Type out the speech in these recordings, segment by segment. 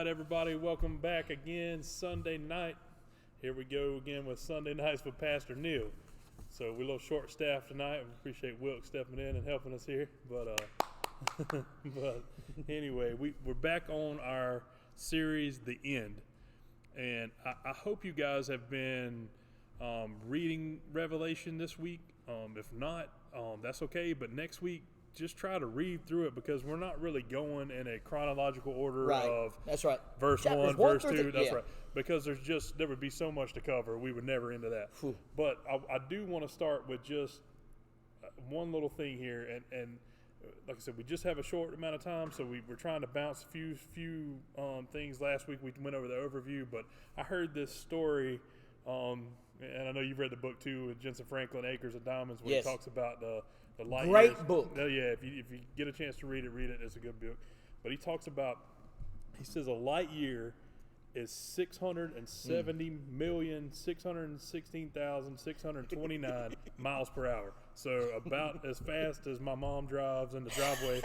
right, everybody, welcome back again. Sunday night. Here we go again with Sunday nights with Pastor Neil. So we're a little short staffed tonight. We appreciate Wilk stepping in and helping us here. But anyway, we're back on our series, The End. And I hope you guys have been reading Revelation this week. If not, that's okay. But next week, just try to read through it, because we're not really going in a chronological order of that's right. verse Chapters 1, verse 2. That's yeah. right. Because there would be so much to cover. We would never into that. Whew. But I do want to start with just one little thing here. And like I said, we just have a short amount of time, so we're trying to bounce a few things. Last week we went over the overview, but I heard this story, and I know you've read the book too, with Jensen Franklin, Acres of Diamonds, where Yes. he talks about the light Great years. book. Yeah, if you get a chance to read it. It's a good book. But he talks about, he says a light year is 670,616,629 miles per hour. So about as fast as my mom drives in the driveway,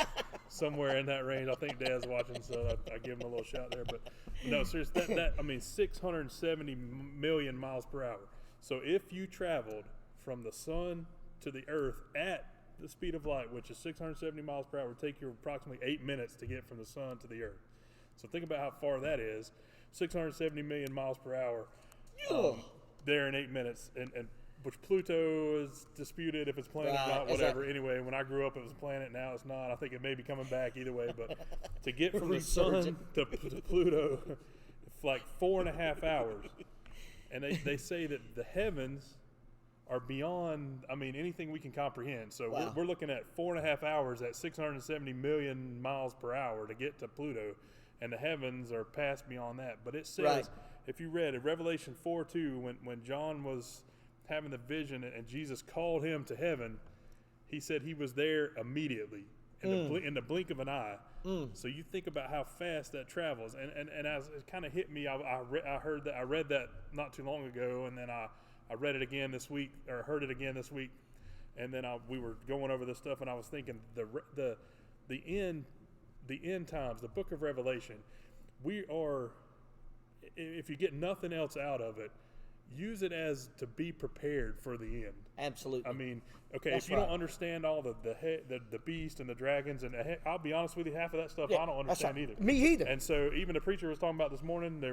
somewhere in that range. I think Dad's watching, so I give him a little shout there. But no, seriously, that 670 million miles per hour. So if you traveled from the sun to the earth at the speed of light, which is 670 miles per hour, would take you approximately 8 minutes to get from the sun to the earth. So think about how far that is. 670 million miles per hour there in 8 minutes. And which Pluto is disputed if it's planet or not, whatever. Anyway, when I grew up, it was a planet. Now it's not. I think it may be coming back either way. But to get from the sun to Pluto, it's like 4.5 hours. And they say that the heavens are beyond, anything we can comprehend. So we're looking at 4.5 hours at 670 million miles per hour to get to Pluto, and the heavens are past beyond that. But it says, if you read in Revelation 4:2, when John was having the vision and Jesus called him to heaven, he said he was there immediately, in the blink of an eye. So you think about how fast that travels, and as it kind of hit me, I read that not too long ago, and then I read it again this week, or heard it again this week, and then we were going over this stuff, and I was thinking the end times, the book of Revelation, we are, if you get nothing else out of it, use it as to be prepared for the end. Absolutely. If you don't understand all the beast and the dragons, and I'll be honest with you, half of that stuff I don't understand either. Me either. And so even the preacher was talking about this morning,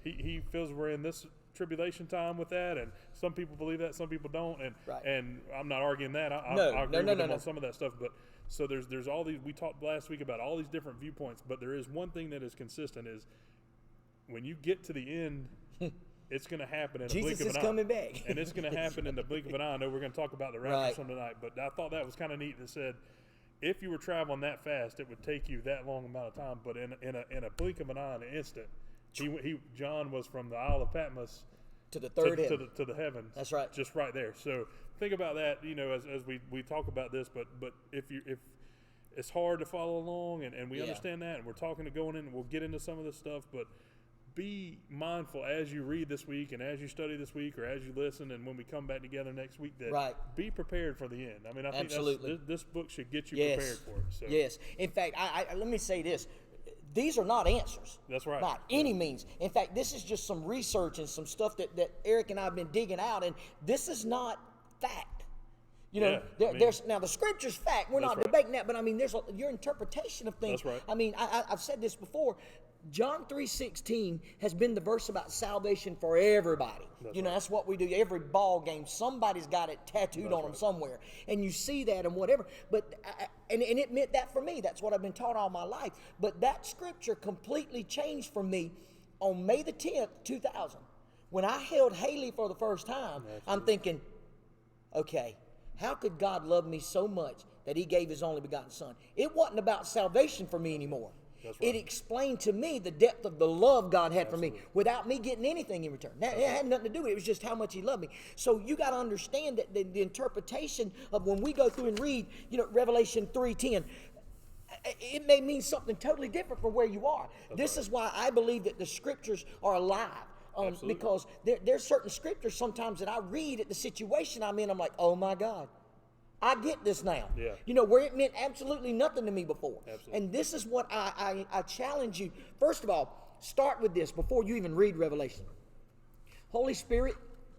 he feels we're in this tribulation time with that, and some people believe that, some people don't, and I'm not arguing that. I agree with them on some of that stuff, but so there's all these, we talked last week about all these different viewpoints, but there is one thing that is consistent, is when you get to the end, it's going to happen in a blink of an eye. Jesus is coming back. And it's going to happen in the blink of an eye. I know we're going to talk about the rapture some tonight, but I thought that was kind of neat that said, if you were traveling that fast, it would take you that long amount of time, but in a blink of an eye, in an instant, John was from the Isle of Patmos to the third heaven. To the heavens. That's right. Just right there. So think about that, as we talk about this, but if it's hard to follow along, and we understand that, and we're talking to going in, and we'll get into some of this stuff, but be mindful as you read this week, and as you study this week, or as you listen, and when we come back together next week, that be prepared for the end. I think this book should get you prepared for it. So. Yes. In fact, I let me say this. These are not answers. That's right. By any means. In fact, this is just some research and some stuff that Eric and I have been digging out, and this is not fact. There's now the scripture's fact. We're not debating that, but there's your interpretation of things. That's right. I've said this before. John 3:16 has been the verse about salvation for everybody. That's what we do. Every ball game, somebody's got it tattooed on them somewhere, and you see that and whatever. But and it meant that for me. That's what I've been taught all my life. But that scripture completely changed for me on May the 10th, 2000, when I held Haley for the first time. I'm thinking, okay, how could God love me so much that He gave His only begotten Son? It wasn't about salvation for me anymore. It explained to me the depth of the love God had for me without me getting anything in return. It had nothing to do with it. It was just how much He loved me. So you got to understand that the interpretation of when we go through and read, Revelation 3:10, it may mean something totally different from where you are. This is why I believe that the scriptures are alive. Because there's certain scriptures sometimes that I read at the situation I'm in, I'm like, oh my God. I get this now. Yeah. Where it meant absolutely nothing to me before. Absolutely. And this is what I challenge you. First of all, start with this before you even read Revelation. Holy Spirit,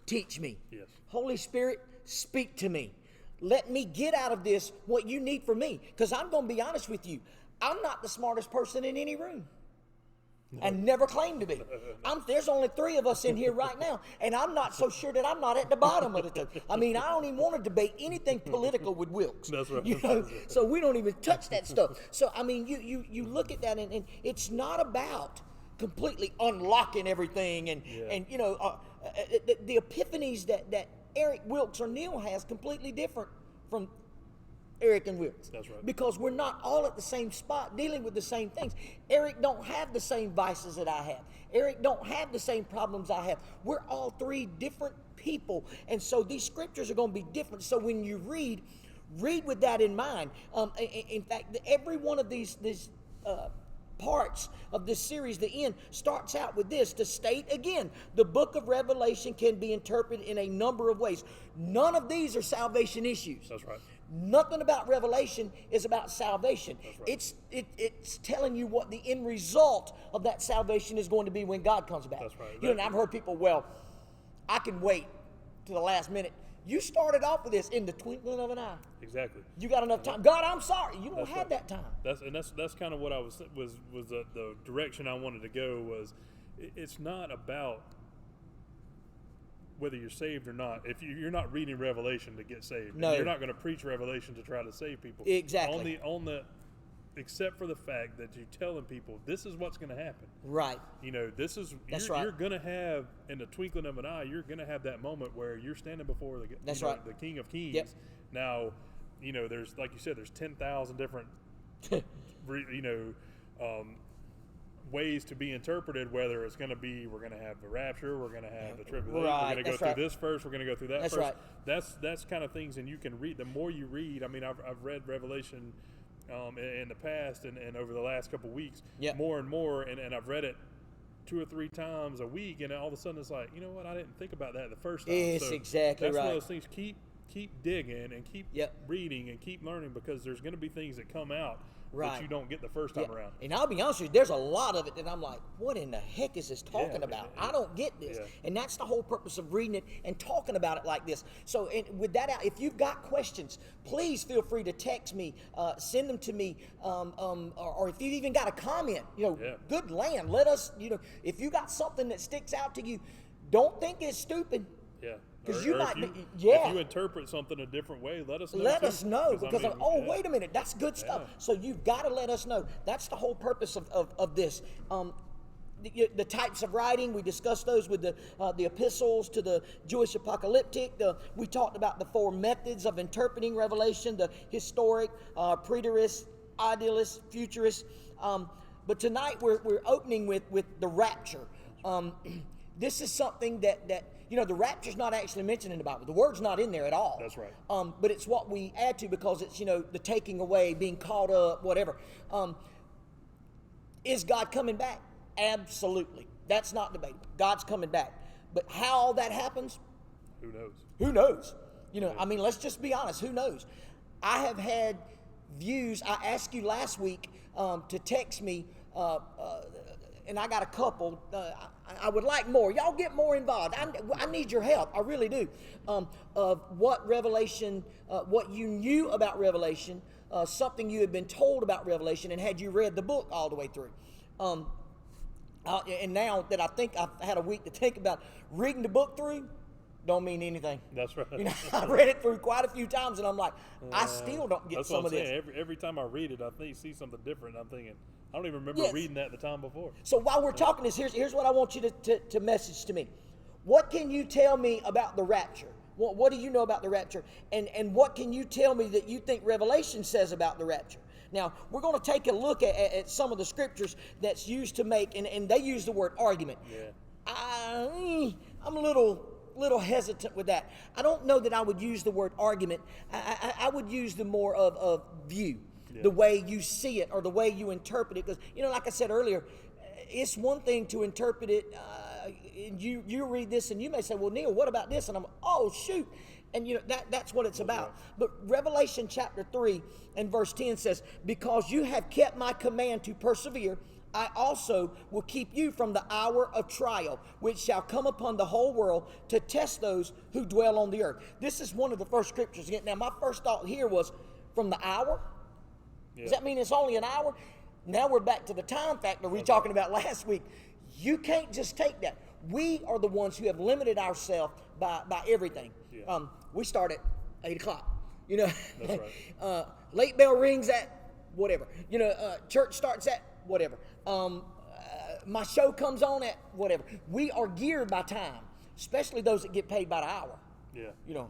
teach me. Yes. Holy Spirit, speak to me. Let me get out of this what you need from me. Because I'm going to be honest with you. I'm not the smartest person in any room. And never claim to be. There's only 3 of us in here right now, and I'm not so sure that I'm not at the bottom of the thing. I mean, I don't even want to debate anything political with Wilkes. That's right. You know, so we don't even touch that stuff. So I mean, you look at that, and it's not about completely unlocking everything, and you know, the epiphanies that Eric Wilkes or Neil has completely different from Eric and Wilkes. That's right. Because we're not all at the same spot dealing with the same things. Eric don't have the same vices that I have. Eric don't have the same problems I have. We're all 3 different people. And so these scriptures are going to be different. So when you read with that in mind. In fact, every one of these parts of this series, the end, starts out with this, to state again, the book of Revelation can be interpreted in a number of ways. None of these are salvation issues. That's right. Nothing about Revelation is about salvation. Right. It's telling you what the end result of that salvation is going to be when God comes back. That's right. You know, and I've heard people, well, I can wait to the last minute. You started off with this in the twinkling of an eye. Exactly. You got enough time. God, I'm sorry. You don't have that time. That's kind of what I was the direction I wanted to go was. It's not about whether you're saved or not. If you're not reading Revelation to get saved, no, you're not going to preach Revelation to try to save people. Exactly. Except for the fact that you're telling people this is what's going to happen. Right. You know, you're going to have, in the twinkling of an eye, you're going to have that moment where you're standing before the King of Kings. Yep. Now, you know, there's, like you said, there's 10,000 different, ways to be interpreted, whether it's going to be, we're going to have the rapture, we're going to have the tribulation, right. we're going to go through this first, we're going to go through that That's first. Right. That's kind of things, and you can read, the more you read, I mean, I've read Revelation in the past and over the last couple of weeks, more and more, and I've read it 2 or 3 times a week, and all of a sudden it's like, you know what, I didn't think about that the first time. It's exactly that's right. one of those things, keep digging and keep reading and keep learning, because there's going to be things that come out that you don't get the first time around. And I'll be honest with you, there's a lot of it that I'm like, what in the heck is this talking about? I don't get this. And that's the whole purpose of reading it and talking about it like this. So with that out, if you've got questions, please feel free to text me, send them to me, or if you've even got a comment, good land, let us, if you got something that sticks out to you, don't think it's stupid. Yeah. Because you might if you interpret something a different way, let us know. Let us know, because wait a minute, that's good stuff. So you've got to let us know. That's the whole purpose of this. The types of writing, we discussed those with the epistles to the Jewish apocalyptic. We talked about the 4 methods of interpreting Revelation: the historic, preterist, idealist, futurist. But tonight we're opening with the rapture. This is something that the rapture's not actually mentioned in the Bible. The word's not in there at all. That's right. But it's what we add to, because it's, the taking away, being caught up, whatever. Is God coming back? Absolutely. That's not debatable. God's coming back. But how all that happens? Who knows? Who knows? I mean, let's just be honest. Who knows? I have had views. I asked you last week to text me, and I got a couple. I would like more. Y'all get more involved. I need your help. I really do. Of what Revelation, what you knew about Revelation, something you had been told about Revelation, and had you read the book all the way through. And now that I think I've had a week to think about reading the book through, don't mean anything. That's right. I read it through quite a few times, and I'm like, I still don't get some of this. Every time I read it, I see something different. I'm thinking, I don't even remember reading that the time before. So while we're talking this, here's what I want you to message to me. What can you tell me about the rapture? What do you know about the rapture? And what can you tell me that you think Revelation says about the rapture? Now, we're going to take a look at some of the scriptures that's used to make, and they use the word argument. Yeah. I'm a little hesitant with that. I don't know that I would use the word argument. I would use the more of view, the way you see it or the way you interpret it. Because, like I said earlier, it's one thing to interpret it. You read this and you may say, well, Neil, what about this? And I'm, oh, shoot. And that's what it's about. But Revelation chapter 3 and verse 10 says, because you have kept my command to persevere, I also will keep you from the hour of trial, which shall come upon the whole world to test those who dwell on the earth. This is one of the first scriptures again. Now, my first thought here was from the hour. Yeah. Does that mean it's only an hour? Now we're back to the time factor we were talking about last week. You can't just take that. We are the ones who have limited ourselves by everything. Yeah. We start at 8 o'clock. You know, that's right. Late bell rings at whatever. You know, church starts at whatever. My show comes on at whatever. We are geared by time, especially those that get paid by the hour. Yeah. You know,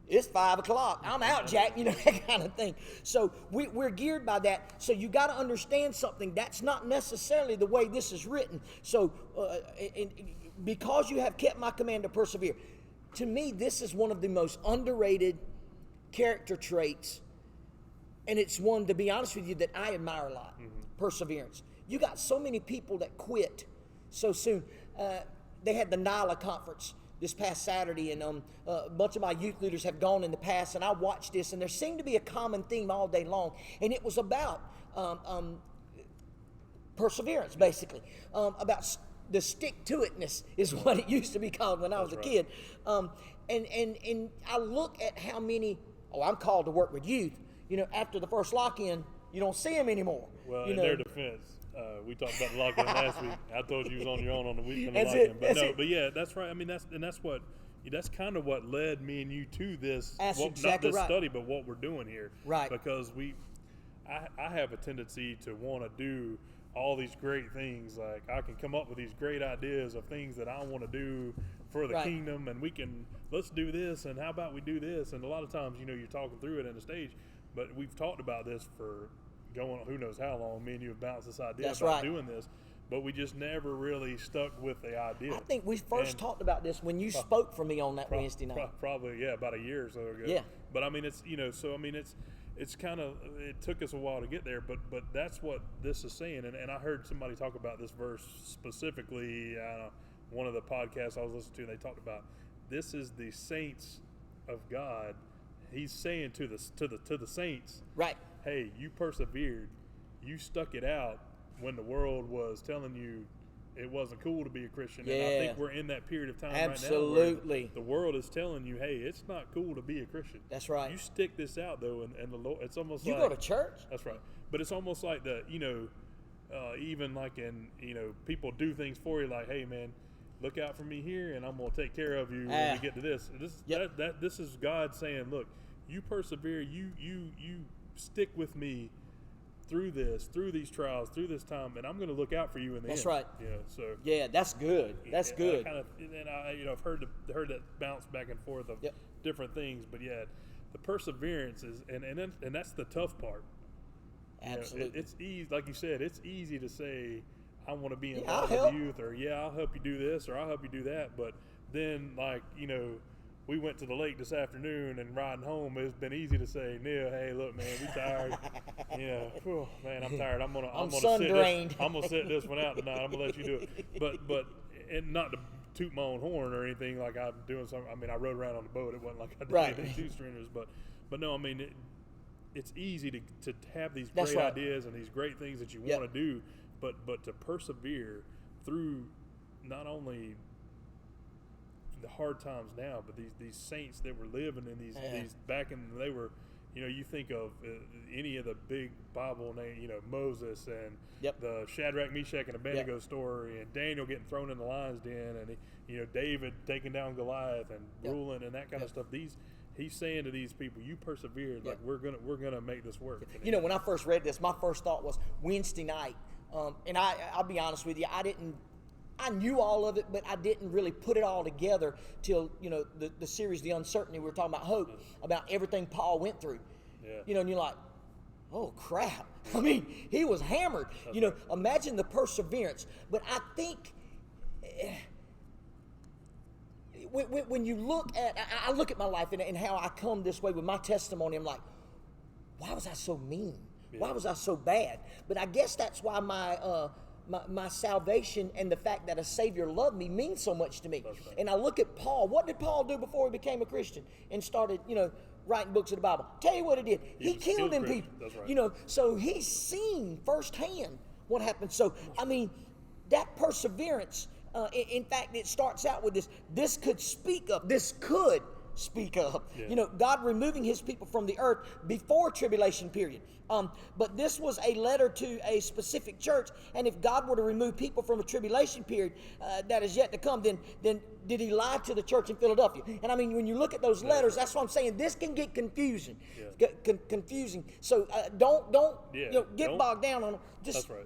it's 5 o'clock. I'm out, Jack. You know, that kind of thing. So we're geared by that. So you got to understand something. That's not necessarily the way this is written. So because you have kept my command to persevere, to me, this is one of the most underrated character traits. And it's one, to be honest with you, that I admire a lot. Mm-hmm. Perseverance. You got so many people that quit so soon. They had the NILA conference this past Saturday, and a bunch of my youth leaders have gone in the past, and I watched this, and there seemed to be a common theme all day long, and it was about perseverance, basically, about the stick-to-itness is what it used to be called when I was a kid. And I look at how many, I'm called to work with youth. You know, after the first lock-in, you don't see them anymore. Well, you in know, their defense, we talked about the lock-in last week. I told you was on your own on the weekend of lock-in. But yeah, that's right. I mean, that's kind of what led me and you to this. That's exactly not this right. study, but what we're doing here. Right. Because I have a tendency to want to do all these great things. Like, I can come up with these great ideas of things that I want to do for the kingdom, and let's do this, and how about we do this? And a lot of times, you know, you're talking through it in the stage, but we've talked about this for going who knows how long. Me and you have bounced this idea about doing this, but we just never really stuck with the idea. I think we first talked about this when you spoke for me on that Wednesday night. Probably, yeah, about a year or so ago. Yeah. But I mean, it's, you know, so I mean, it's kind of, it took us a while to get there, but that's what this is saying. And I heard somebody talk about this verse specifically, one of the podcasts I was listening to, they talked about this is the saints of God. He's saying to the saints, right? Hey, you persevered, you stuck it out when the world was telling you it wasn't cool to be a Christian. Yeah. And I think we're in that period of time Absolutely. Right now where the world is telling you, hey, it's not cool to be a Christian. That's right. You stick this out though, and the Lord, it's almost you like go to church. That's right. But it's almost like even like in, people do things for you, like, hey man, look out for me here, and I'm going to take care of you when we get to this. This is God saying, look, you persevere, you stick with me through these trials, through this time, and I'm going to look out for you in the end. That's right. Yeah, so yeah, that's good. That's good. I've heard that bounce back and forth of different things, but yeah, the perseverance is, and that's the tough part. Absolutely. It's easy, like you said, it's easy to say, I want to be involved with youth, or I'll help you do this, or I'll help you do that. But then, we went to the lake this afternoon, and riding home, it's been easy to say, Neil, hey, look, man, we tired. Man, I'm tired. I'm gonna sit this one out tonight. I'm gonna let you do it. But and not to toot my own horn or anything like I'm doing something. I mean, I rode around on the boat. It wasn't like I did anything too strenuous. But no, I mean, it's easy to have these great ideas and these great things that you want to do. But to persevere through not only the hard times now, but these saints that were living in these back in, they were, you think of any of the big Bible name, Moses and the Shadrach, Meshach, and Abednego story, and Daniel getting thrown in the lion's den, and David taking down Goliath and ruling and that kind of stuff. He's saying to these people, you persevered, like we're gonna make this work. When I first read this, my first thought was Wednesday night. And I'll be honest with you, I knew all of it, but I didn't really put it all together till, the series, The Uncertainty, we were talking about hope, about everything Paul went through. Yeah. And you're like, oh crap. I mean, he was hammered. Imagine the perseverance. But I think when you look at, I look at my life and how I come this way with my testimony, I'm like, why was I so mean? Yeah. Why was I so bad? But I guess that's why my salvation and the fact that a Savior loved me means so much to me. Right. And I look at Paul. What did Paul do before he became a Christian and started, writing books of the Bible? Tell you what he did. He killed them people. That's right. So he's seen firsthand what happens. So, I mean, that perseverance, in fact, it starts out with this. This could speak up. This could speak up. Yeah. You know, God removing his people from the earth before tribulation period. But this was a letter to a specific church, and if God were to remove people from a tribulation period that is yet to come, then did he lie to the church in Philadelphia? And I mean, when you look at those letters, that's what I'm saying. This can get confusing. Confusing. So don't get bogged down on it.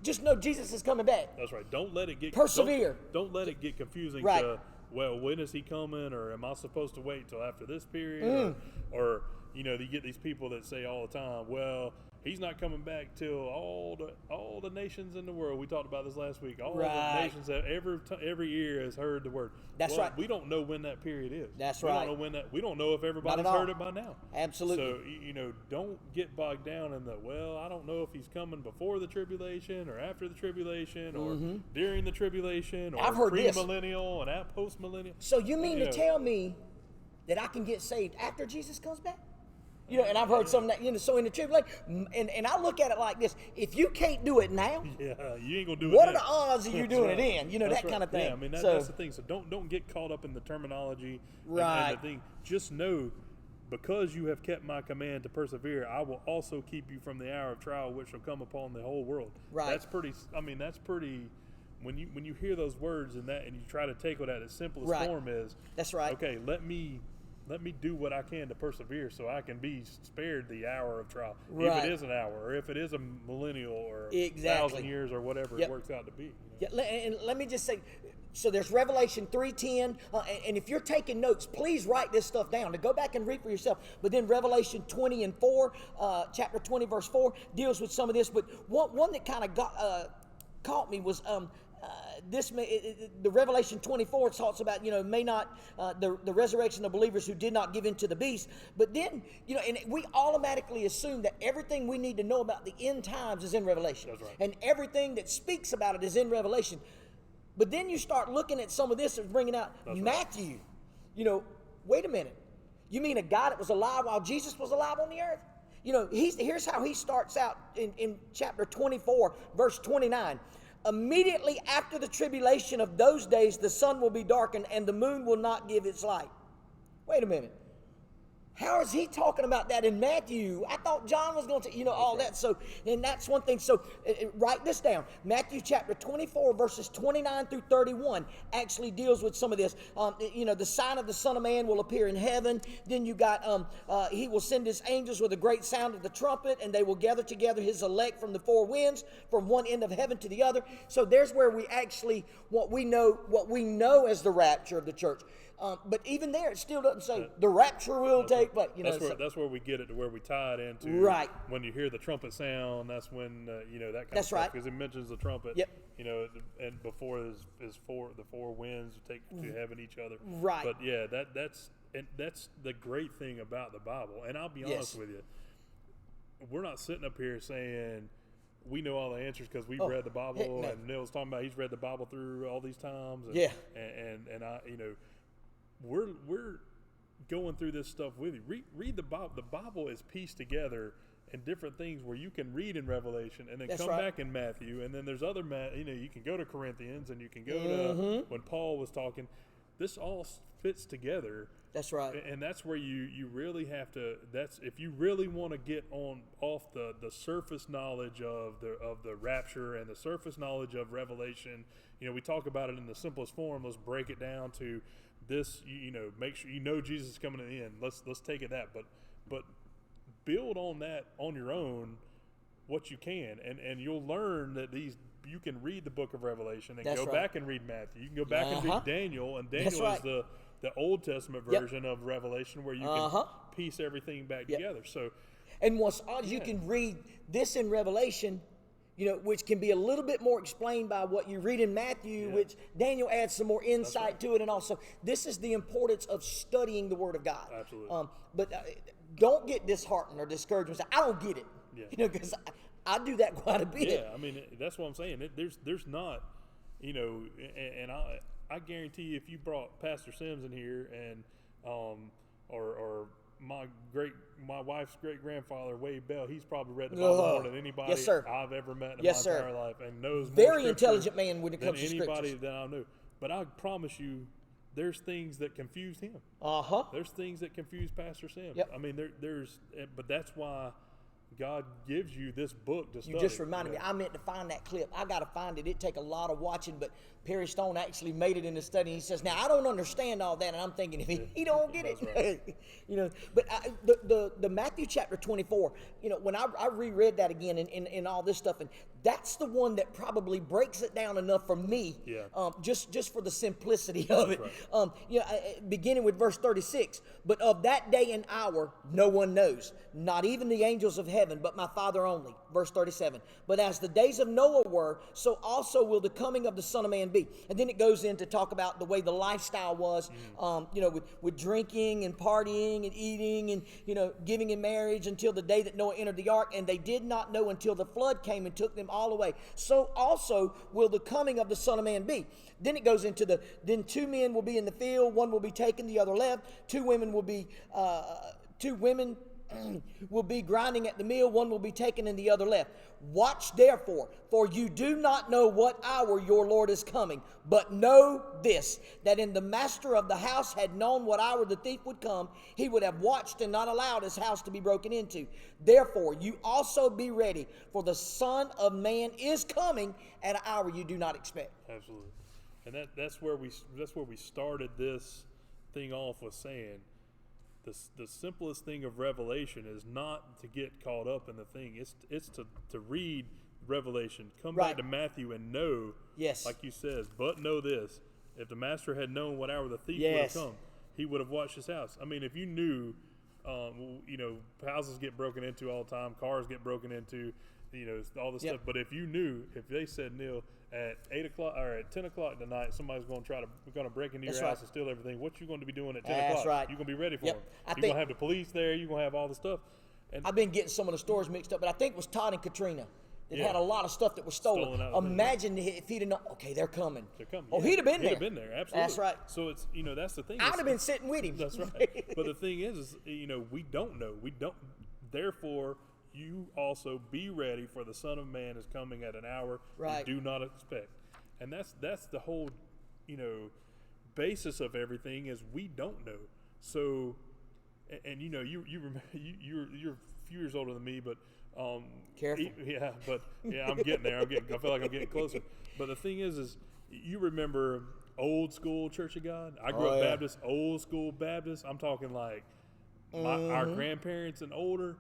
Just know Jesus is coming back. That's right. Don't let it get persevere. Don't let it get confusing. Right. Well, when is he coming, or am I supposed to wait till after this period, or you get these people that say all the time, well, he's not coming back till all the nations in the world. We talked about this last week. All the nations that every ear has heard the word. That's right. We don't know when that period is. That's we right. Don't know when we don't know if everybody's heard it by now. Absolutely. So don't get bogged down in the, well, I don't know if he's coming before the tribulation or after the tribulation or during the tribulation or I've heard pre-millennial and at post-millennial. So you mean to tell me that I can get saved after Jesus comes back? And I've heard some of that, so in the tribulation, and I look at it like this: if you can't do it now, you ain't gonna do it. What are the odds of you doing it in? That's that kind of thing. Yeah, I mean that's the thing. So don't get caught up in the terminology. Right. And the thing. Just know, because you have kept my command to persevere, I will also keep you from the hour of trial which shall come upon the whole world. Right. That's pretty. I mean, that's pretty. When you hear those words and you try to take what at its simplest form is. That's right. Okay, let me do what I can to persevere so I can be spared the hour of trial. Right. If it is an hour, or if it is a millennial, or 1,000 years, or whatever it works out to be. And let me just say, so there's Revelation 3:10, and if you're taking notes, please write this stuff down to go back and read for yourself. But then Revelation 20:4, chapter 20, verse 4, deals with some of this. But one that kind of caught me was the Revelation 24 talks about, may not, the resurrection of believers who did not give in to the beast. But then, and we automatically assume that everything we need to know about the end times is in Revelation. That's right. And everything that speaks about it is in Revelation. But then you start looking at some of this and bringing out Matthew. Wait a minute. You mean a guy that was alive while Jesus was alive on the earth? Here's how he starts out in chapter 24, verse 29. Immediately after the tribulation of those days, the sun will be darkened and the moon will not give its light. Wait a minute. How is he talking about that in Matthew? I thought John was going to, all that. So, and that's one thing. So, write this down. Matthew chapter 24, verses 29 through 31 actually deals with some of this. The sign of the Son of Man will appear in heaven. Then you got, he will send his angels with a great sound of the trumpet, and they will gather together his elect from the four winds, from one end of heaven to the other. So, there's where we actually, what we know as the rapture of the church. But even there, it still doesn't say the rapture will take place. That's where we get it to where we tie it into. Right. When you hear the trumpet sound, that's when that kind of that's stuff. right. Because it mentions the trumpet. Yep. And before is the four winds take to heaven each other. Right. But yeah, that's the great thing about the Bible. And I'll be honest with you, we're not sitting up here saying we know all the answers because we've read the Bible. And Neil's talking about he's read the Bible through all these times. And, and I we're going through this stuff with you. Read the Bible. The Bible is pieced together in different things where you can read in Revelation and then back in Matthew, and then there's other you can go to Corinthians and you can go to when Paul was talking. This all fits together. That's right. And that's where you really have to. That's if you really want to get off the surface knowledge of the rapture and the surface knowledge of Revelation. We talk about it in the simplest form. Let's break it down to this, make sure Jesus is coming in the end. Let's take it that, but build on that on your own what you can, and you'll learn that you can read the book of Revelation and go back and read Matthew. You can go back and read Daniel, and Daniel is the Old Testament version of Revelation where you can piece everything back together. So, and what's odd is you can read this in Revelation, which can be a little bit more explained by what you read in Matthew, which Daniel adds some more insight to it. And also, this is the importance of studying the Word of God. Absolutely. But don't get disheartened or discouraged and say, I don't get it. Yeah. Because I do that quite a bit. Yeah, I mean, that's what I'm saying. There's not, and I guarantee you if you brought Pastor Sims in here and, or my wife's great grandfather Wade Bell. He's probably read the Bible more than anybody yes, sir. I've ever met in yes, my sir. entire life, and knows very more intelligent man when it than comes to anybody scriptures. that I knew. But I promise you, there's things that confused him. There's things that confuse Pastor Sam. Yep. I mean, but that's why God gives you this book to study. You just reminded me. I meant to find that clip. I got to find it. It'd take a lot of watching, but Perry Stone actually made it in the study. And he says, "Now I don't understand all that," and I'm thinking, if he don't get it, right. But the Matthew chapter 24. When I reread that again in all this stuff, and that's the one that probably breaks it down enough for me. Yeah. Just for the simplicity of it. Right. Beginning with verse 36. But of that day and hour, no one knows, not even the angels of heaven, but my Father only. Verse 37. But as the days of Noah were, so also will the coming of the Son of Man be. And then it goes in to talk about the way the lifestyle was, with drinking and partying and eating and, giving in marriage until the day that Noah entered the ark. And they did not know until the flood came and took them all away. So also will the coming of the Son of Man be. Then it goes into then 2 men will be in the field, one will be taken, the other left. 2 women will be, 2 women will be grinding at the mill, one will be taken and the other left. Watch therefore, for you do not know what hour your Lord is coming. But know this, that in the master of the house had known what hour the thief would come, he would have watched and not allowed his house to be broken into. Therefore, you also be ready, for the Son of Man is coming at an hour you do not expect. Absolutely. And that's where we started this thing off with saying, the simplest thing of Revelation is not to get caught up in the thing. It's to read Revelation, come back to Matthew and know, like you said, but know this: if the master had known what hour the thief would have come, he would have watched his house. I mean, if you knew, houses get broken into all the time, cars get broken into, all this stuff. But if you knew, if they said, Neil, at 8 o'clock or at 10 o'clock tonight, somebody's going to break into your house and steal everything. What you going to be doing at 10 o'clock? That's right. You're going to be ready for them. You're going to have the police there. You're going to have all the stuff. And I've been getting some of the stores mixed up, but I think it was Todd and Katrina. It had a lot of stuff that was stolen. Imagine if he'd have known, okay, they're coming. They're coming. Oh, he'd have been there. He'd have been there, absolutely. That's right. So it's, that's the thing. I would have been sitting with him. That's right. But the thing is, we don't know. Therefore, you also be ready, for the Son of Man is coming at an hour you do not expect. And that's the whole, basis of everything is we don't know. So, and you're a few years older than me, but careful. I'm getting there. I feel like I'm getting closer. But the thing is you remember old school Church of God? I grew up Baptist, old school Baptist. I'm talking like our grandparents and older.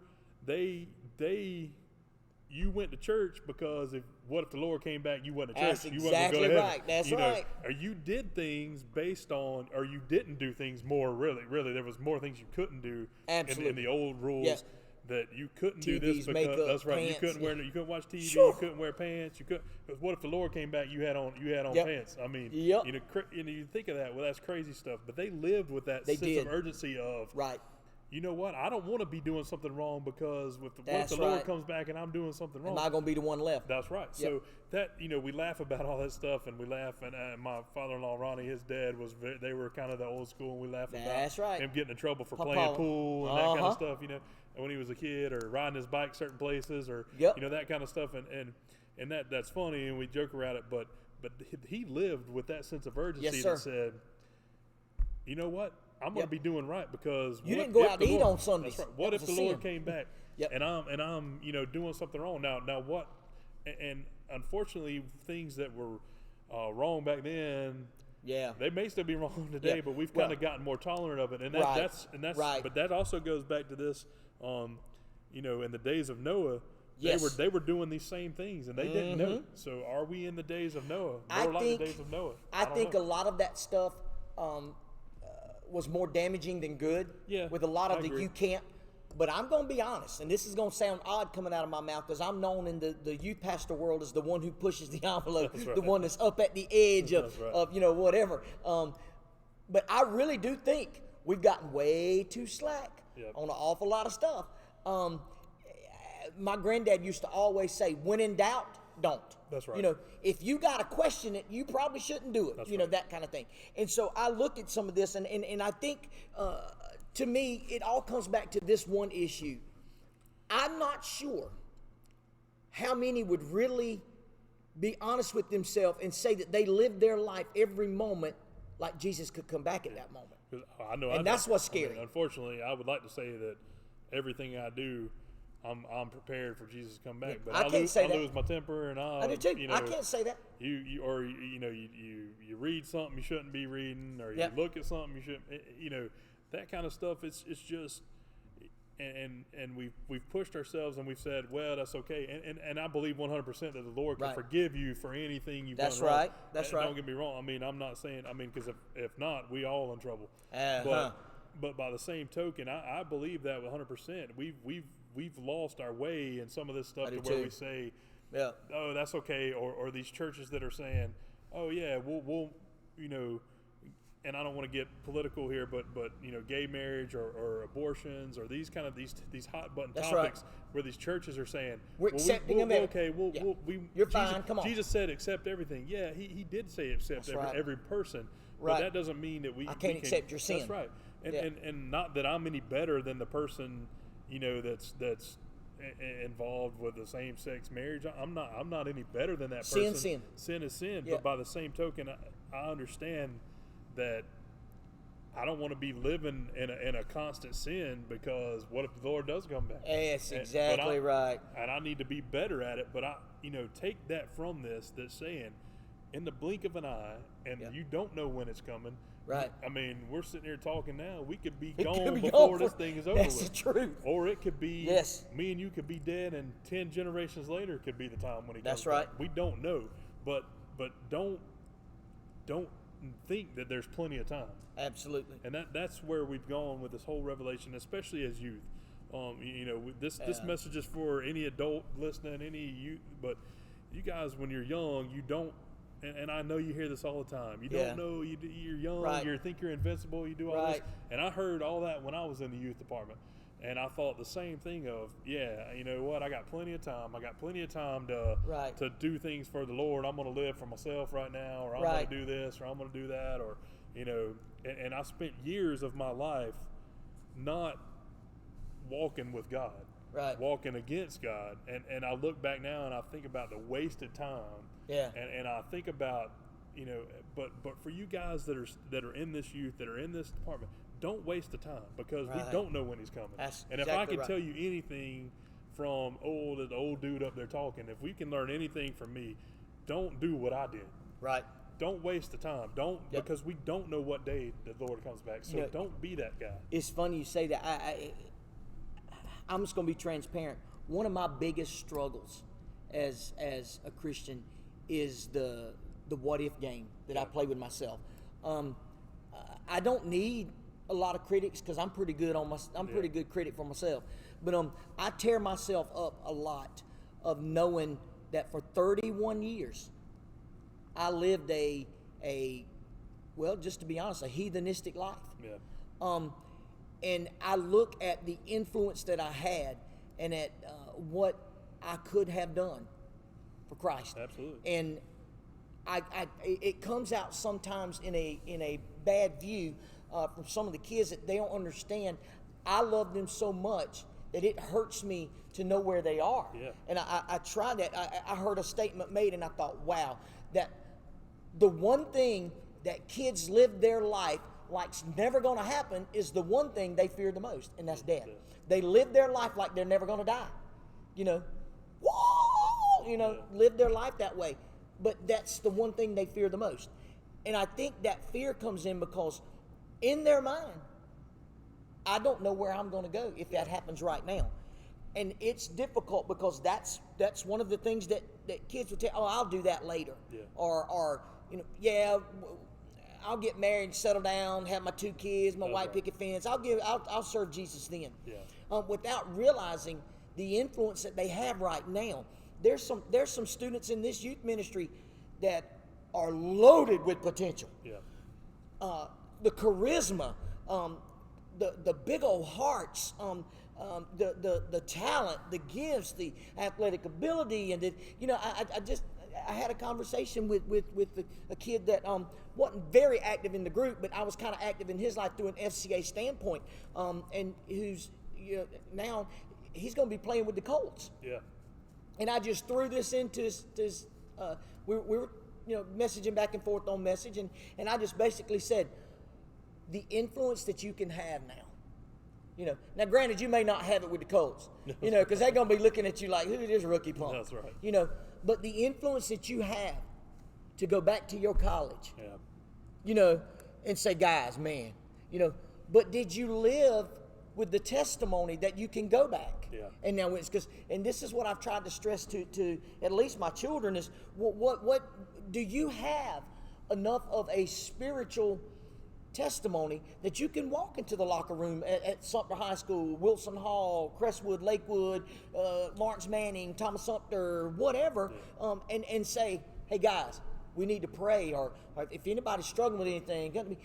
You went to church because what if the Lord came back, you went to church. That's you wasn't exactly going to go to right. heaven. That's right. Or you did things based on, or you didn't do things more. Really, there was more things you couldn't do in the old rules that you couldn't do this because makeup, that's right. Pants, you couldn't watch TV. You couldn't wear pants. Because what if the Lord came back? You had on pants. I mean, you think of that. Well, that's crazy stuff. But they lived with that sense of urgency of you know what? I don't want to be doing something wrong because what if the Lord comes back and I'm doing something wrong? Am I going to be the one left? That's right. So that, we laugh about all that stuff and we laugh. And my father-in-law, Ronnie, his dad they were kind of the old school, and we laugh about him getting in trouble for playing pool and that kind of stuff, when he was a kid, or riding his bike certain places, or, that kind of stuff. And that's funny, and we joke around it. But he lived with that sense of urgency that said, you know what? I'm going to be doing right because you didn't go out to eat on Sundays. That's right. What if the Lord came back and I'm doing something wrong now? What? And unfortunately, things that were wrong back then, they may still be wrong today, but we've kind of gotten more tolerant of it. And that's but that also goes back to this, in the days of Noah. They were doing these same things, and they didn't know. So are we in the days of Noah? More like the days of Noah? I think a lot of that stuff was more damaging than good. With a lot of you can't. But I'm going to be honest, and this is going to sound odd coming out of my mouth because I'm known in the youth pastor world as the one who pushes the envelope, the one that's up at the edge of whatever. But I really do think we've gotten way too slack on an awful lot of stuff. My granddad used to always say, when in doubt, don't. That's right. If you got to question it, you probably shouldn't do it. That kind of thing. And so I look at some of this, and I think to me, it all comes back to this one issue. I'm not sure how many would really be honest with themselves and say that they lived their life every moment like Jesus could come back at that moment. I know, and that's what's scary. I mean, unfortunately, I would like to say that everything I do, I'm prepared for Jesus to come back. But I lose my temper, and I do too. I can't say that. You read something you shouldn't be reading, or you look at something you shouldn't. That kind of stuff. It's just, and we've pushed ourselves, and we've said, well, that's okay. And I believe 100% that the Lord can forgive you for anything you've done wrong. That's right. Don't get me wrong. I mean, I'm not saying. I mean, because if not, we all in trouble. But by the same token, I believe that 100%. We've lost our way in some of this stuff to where we say, oh, that's okay, or these churches that are saying, oh yeah, we'll and I don't want to get political here, but gay marriage or abortions or these kind of these hot button topics where these churches are saying we're accepting them. Okay, you're fine. Come on. Jesus said accept everything. Yeah, he did say accept every person, but that doesn't mean that I can't accept your sin. That's right. And not that I'm any better than the person that's involved with the same-sex marriage. I'm not any better than that person. Sin is sin. But by the same token, I understand that I don't want to be living in a constant sin, because what if the Lord does come back? Yes, exactly right. And I need to be better at it. But take that from this, that's saying, in the blink of an eye, and you don't know when it's coming. Right. I mean, we're sitting here talking now. We could be gone before this thing is over with. That's the truth. Or it could be, me and you could be dead, and 10 generations later could be the time when he comes back. We don't know. But don't think that there's plenty of time. Absolutely. And that's where we've gone with this whole revelation, especially as youth. This message is for any adult listening, any youth. But you guys, when you're young, you don't. And I know you hear this all the time. You don't know. You're young. You think you're invincible. You do all this. And I heard all that when I was in the youth department. And I thought the same thing of, you know what? I got plenty of time. I got plenty of time to do things for the Lord. I'm going to live for myself right now, or I'm going to do this, or I'm going to do that, or And I spent years of my life not walking with God, walking against God. And I look back now and I think about the wasted time. And I think about, but for you guys that are in this youth, that are in this department, don't waste the time, because we don't know when he's coming. And if I can tell you anything from the old dude up there talking, if we can learn anything from me, don't do what I did. Don't waste the time. Because we don't know what day the Lord comes back. So don't be that guy. It's funny you say that. I'm just going to be transparent. One of my biggest struggles as a Christian is the what if game that I play with myself. I don't need a lot of critics, because I'm pretty good pretty good critic for myself. But I tear myself up a lot of knowing that for 31 years I lived just to be honest, a heathenistic life. And I look at the influence that I had, and at what I could have done for Christ. Absolutely. And it comes out sometimes in a bad view from some of the kids, that they don't understand. I love them so much that it hurts me to know where they are. And I tried that. I heard a statement made, and I thought, wow, that the one thing that kids live their life like's never going to happen is the one thing they fear the most, and that's death. They live their life like they're never going to die. Live their life that way. But that's the one thing they fear the most. And I think that fear comes in because in their mind, I don't know where I'm going to go if that happens right now. And it's difficult, because that's one of the things that kids will tell, I'll do that later. Or I'll get married, settle down, have my 2 kids, my white picket fence. I'll serve Jesus then. Without realizing the influence that they have right now. There's some students in this youth ministry that are loaded with potential. The charisma, the big old hearts, the talent, the gifts, the athletic ability, and I had a conversation with a kid that wasn't very active in the group, but I was kind of active in his life through an FCA standpoint, and who's now he's going to be playing with the Colts. Yeah. And I just threw this into his we were messaging back and forth on message, and I just basically said, the influence that you can have now. Now granted, you may not have it with the Colts, because they're going to be looking at you like, who is this rookie punk? That's right. But the influence that you have to go back to your college, and say, guys, man, but did you live with the testimony that you can go back? Yeah. And now and this is what I've tried to stress to at least my children is, what do you have enough of a spiritual testimony that you can walk into the locker room at Sumter High School, Wilson Hall, Crestwood, Lakewood, Lawrence Manning, Thomas Sumter, whatever, and say, hey guys, we need to pray, or if anybody's struggling with anything,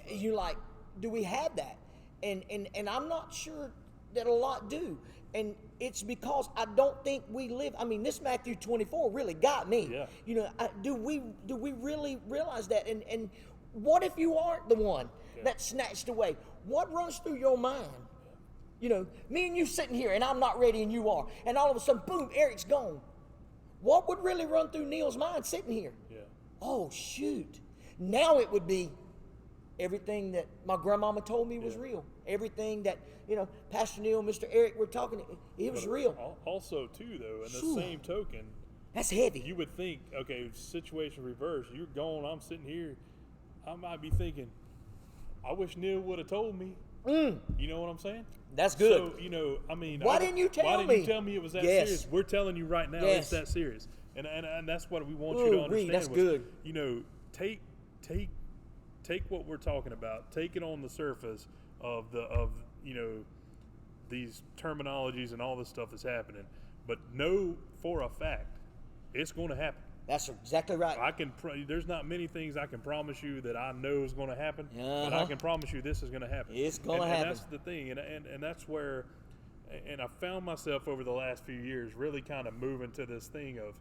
you're like, do we have that? And I'm not sure that a lot do. And it's because I don't think we live. I mean, this Matthew 24 really got me. Yeah. Do we really realize that? And what if you aren't the one that's snatched away? What runs through your mind? Me and you sitting here, and I'm not ready, and you are, and all of a sudden, boom, Eric's gone. What would really run through Neil's mind sitting here? Yeah. Oh shoot! Now it would be everything that my grandmama told me was real. Everything that Pastor Neil, Mr. Eric were talking, it was real. Also, too, though, in the same token, that's heavy. You would think, okay, situation reversed. You're gone. I'm sitting here. I might be thinking, I wish Neil would have told me. You know what I'm saying? That's good. So, I mean, why didn't you tell me? Why didn't you tell me it was that serious? We're telling you right now it's that serious. And that's what we want you to understand. That's good. Take what we're talking about, take it on the surface of these terminologies and all this stuff that's happening, but know for a fact it's going to happen. That's exactly right. There's not many things I can promise you that I know is going to happen, but I can promise you this is going to happen. It's going to happen. And that's the thing, and that's where, and I found myself over the last few years really kind of moving to this thing of,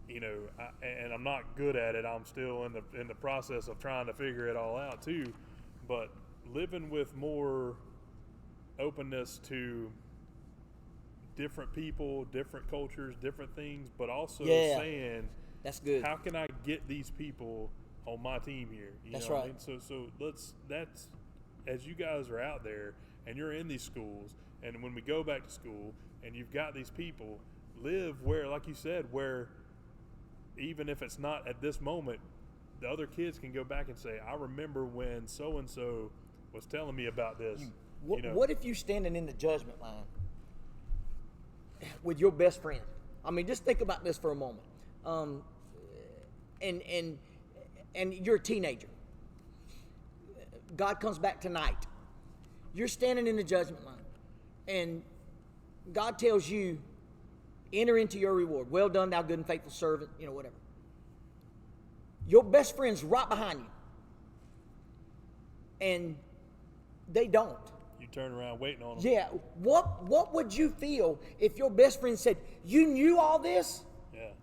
and I'm not good at it. I'm still in the process of trying to figure it all out too, but living with more openness to different people, different cultures, different things, but also saying, that's good. How can I get these people on my team here? That's know right. What I mean? So that's as you guys are out there and you're in these schools, and when we go back to school and you've got these people, live where, like you said, where even if it's not at this moment, the other kids can go back and say, I remember when so-and-so was telling me about this. What if you standing in the judgment line with your best friend? I mean, just think about this for a moment. And you're a teenager. God comes back tonight. You're standing in the judgment line, and God tells you, enter into your reward. Well done, thou good and faithful servant, whatever. Your best friend's right behind you, and they don't. You turn around waiting on them. Yeah. What would you feel if your best friend said, you knew all this,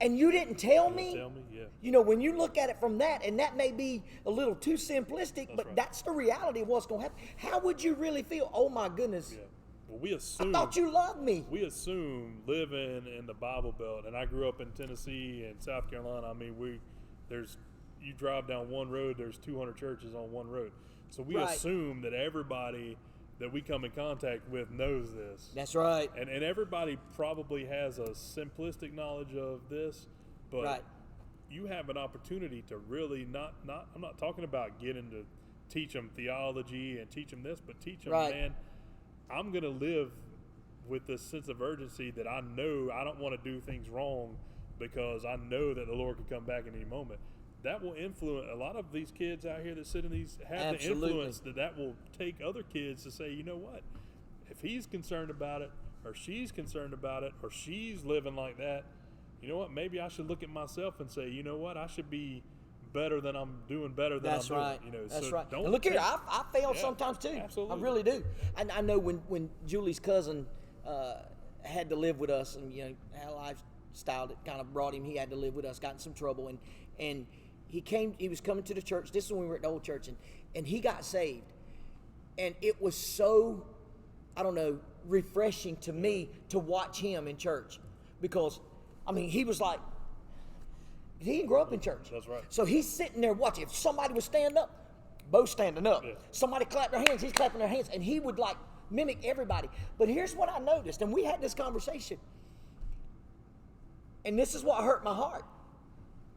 and you didn't tell me? Tell me, yeah. When you look at it from that, and that may be a little too simplistic, that's the reality of what's going to happen. How would you really feel? Oh my goodness. Yeah. Well, we assume. I thought you loved me. We assume living in the Bible Belt, and I grew up in Tennessee and South Carolina. I mean, you drive down one road, there's 200 churches on one road. So we assume that everybody that we come in contact with knows this. That's right. And everybody probably has a simplistic knowledge of this, but you have an opportunity to really not. I'm not talking about getting to teach them theology and teach them this, but teach them, man, I'm going to live with this sense of urgency that I know I don't want to do things wrong because I know that the Lord could come back at any moment. That will influence a lot of these kids out here that sit in these, have the influence that will take other kids to say, you know what, if he's concerned about it, or she's concerned about it, or she's living like that, you know what, maybe I should look at myself and say, you know what, I should be better than I'm doing better than I'm doing. That's so right. Don't and look here, I fail sometimes too. Absolutely. I really do. And I know when Julie's cousin had to live with us, and our lives style that kind of brought him. He had to live with us, got in some trouble, and he was coming to the church. This is when we were at the old church, and he got saved. And it was so, I don't know, refreshing to me to watch him in church. Because, I mean, he was like, he didn't grow up in church. That's right. So he's sitting there watching. If somebody was standing up, both standing up. Yeah. Somebody clapped their hands, he's clapping their hands. And he would like mimic everybody. But here's what I noticed, and we had this conversation. And this is what hurt my heart.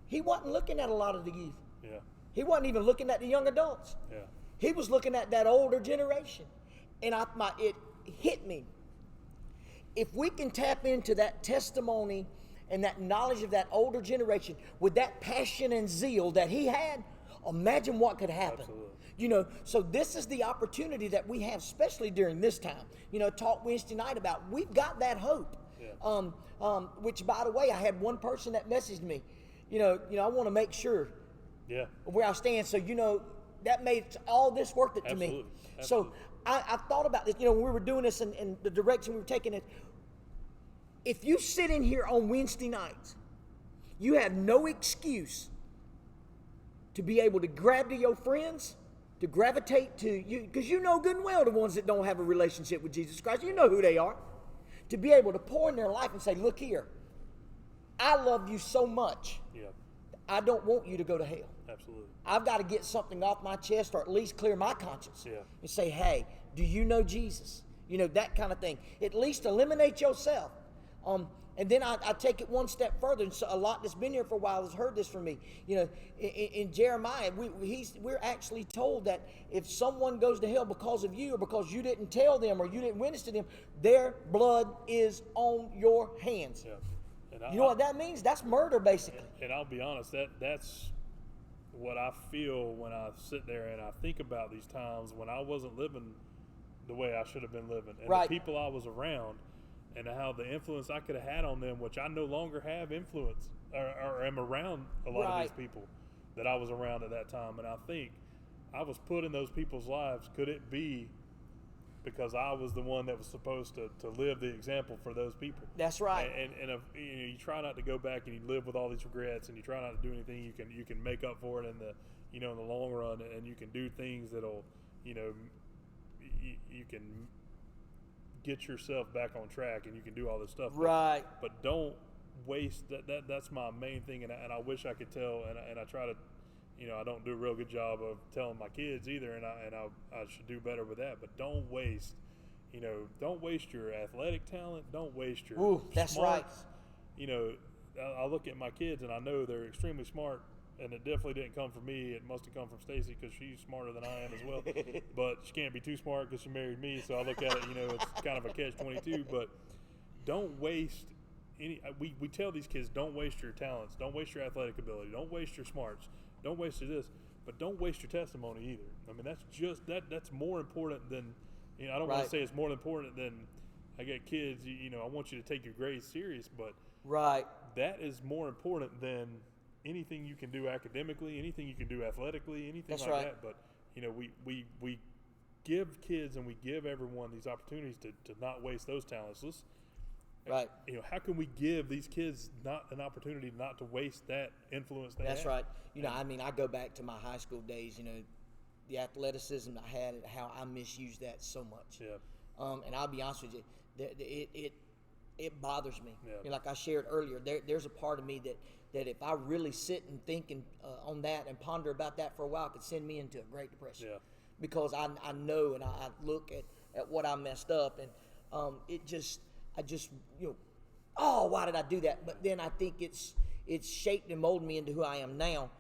He wasn't looking at a lot of the youth. Yeah. He wasn't even looking at the young adults. Yeah. He was looking at that older generation. And it hit me. If we can tap into that testimony and that knowledge of that older generation with that passion and zeal that he had, imagine what could happen. Absolutely. You know, so this is the opportunity that we have, especially during this time. You know, talk Wednesday night about we've got that hope. Yeah. Which, by the way, I had one person that messaged me. You know, I want to make sure where I stand. So, you know, that made all this worth it to me. Absolutely. So I thought about this. You know, when we were doing this and the direction we were taking it. If you sit in here on Wednesday nights, you have no excuse to be able to grab to your friends, to gravitate to you, because you know good and well the ones that don't have a relationship with Jesus Christ. You know who they are. To be able to pour in their life and say, look here, I love you so much. Yeah. I don't want you to go to hell. Absolutely. I've got to get something off my chest, or at least clear my conscience. Yeah. And say, hey, do you know Jesus? You know, that kind of thing. At least eliminate yourself. And then I take it one step further, and so a lot that's been here for a while has heard this from me. You know, in Jeremiah, we're actually told that if someone goes to hell because of you, or because you didn't tell them, or you didn't witness to them, their blood is on your hands. Yeah. And you know what that means? That's murder, basically. And I'll be honest, that's what I feel when I sit there and I think about these times when I wasn't living the way I should have been living, and the people I was around, and how the influence I could have had on them, which I no longer have influence or am around a lot of these people that I was around at that time. And I think I was put in those people's lives. Could it be because I was the one that was supposed to live the example for those people? That's right. And if, you know, you try not to go back and you live with all these regrets, and you try not to do anything you can make up for it in the in the long run, and you can do things that'll you can get yourself back on track, and you can do all this stuff. Right. But don't waste that's my main thing, and I wish I could tell, and I try to, I don't do a real good job of telling my kids either, and I should do better with that. But don't waste your athletic talent. Don't waste your that's smarts. Right. I look at my kids and I know they're extremely smart, and it definitely didn't come from me. It must have come from Stacy, because she's smarter than I am as well. But she can't be too smart because she married me. So I look at it, it's kind of a catch-22. But don't waste any. We tell these kids, don't waste your talents, don't waste your athletic ability, don't waste your smarts, don't waste this, but don't waste your testimony either. I mean, that's just that's more important than. I don't want to say it's more important than. I get kids. I want you to take your grades serious, but that is more important than anything you can do academically, anything you can do athletically, anything that. But we give kids and we give everyone these opportunities to not waste those talents. How can we give these kids not an opportunity not to waste that influence they have? That's right. I go back to my high school days. The athleticism I had, and how I misused that so much. Yeah. And I'll be honest with you, it bothers me. Yeah. Like I shared earlier, there's a part of me that if I really sit and think on that and ponder about that for a while, it could send me into a Great Depression. Yeah. Because I know, and I look at what I messed up, and why did I do that? But then I think it's shaped and molded me into who I am now.